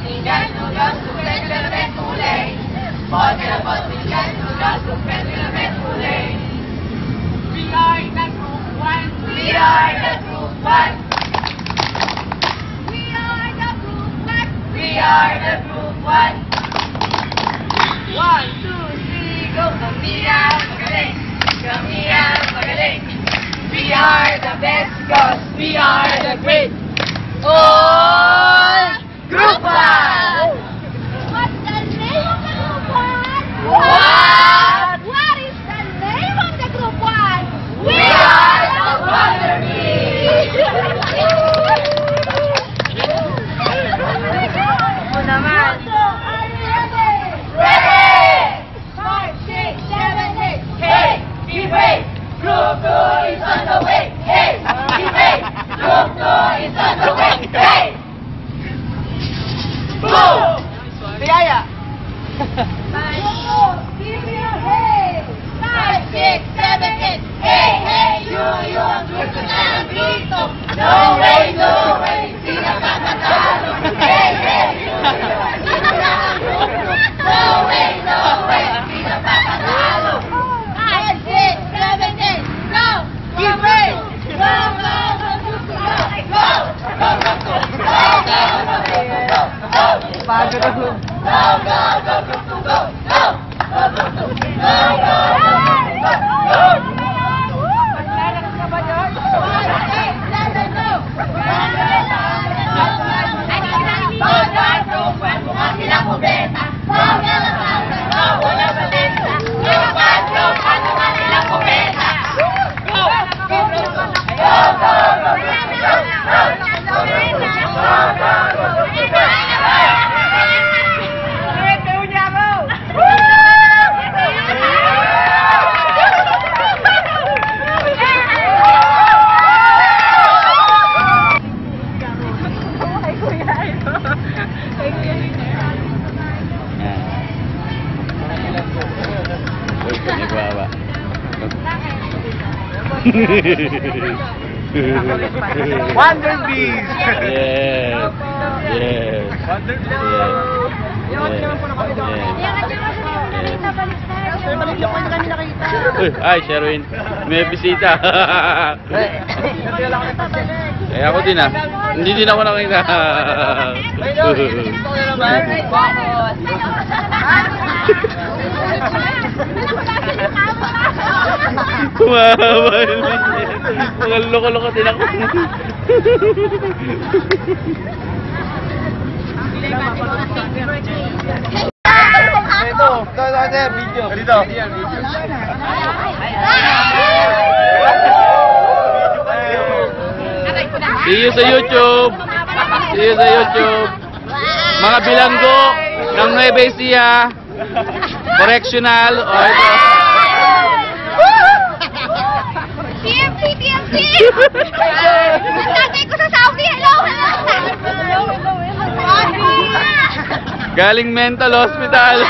Patinggan sudah suspend lebih mulai. Patinggan sudah suspend lebih mulai. We are the group one. We are the group one. We are the group one. We are the group one. 1, 2, 3, go! Kamiya, magaling! Kamiya, magaling! We are the best cause we are the great! All Group 1! What's the name of the Group 1? What? What is the name of the Group 1? We are the Wonder Bees! Ako naman. Are you ready? Ready! 5, 6, 7, 8. Hey! Keep ready! Group 2 is on the way! Hey! Keep ready! Group 2 is on the way! Hey! Boom! Biyaya! 5, 4, give me a hey! 5, 6, 7, 8. Hey, hey, you ang gusto na ng grito. No way, no way, di na makatalo. Hey, hey, you ang gusto na ng grupo. No way, di na makatalo. 5, 6, 7, 8. Go! Keep ready! Go, go, go, go, go, go! Go, go, go, go, go, go, go! Bago na go! Go, go, go, go, go, go! Go! Go, go, go, go, go, go, go! Maglalakad ka ba doon? 5, 6, 7, go! Wonder Bees! Yes. Yes. Wonder Bees! Uy, ay, Sherwin. May bisita. Eh, ako din ah. Hindi din ako nakita. Kumahawa yun. Mga loko-loko din ako. Ito, sir, video. Dito. See you sa YouTube. See you sa YouTube. Mga bilanggo ng Nueva Ecija. Correctional. O ito. TMC! TMC! Ang tatay ko sa Saudi! Hello! Hello! Galing mental hospital.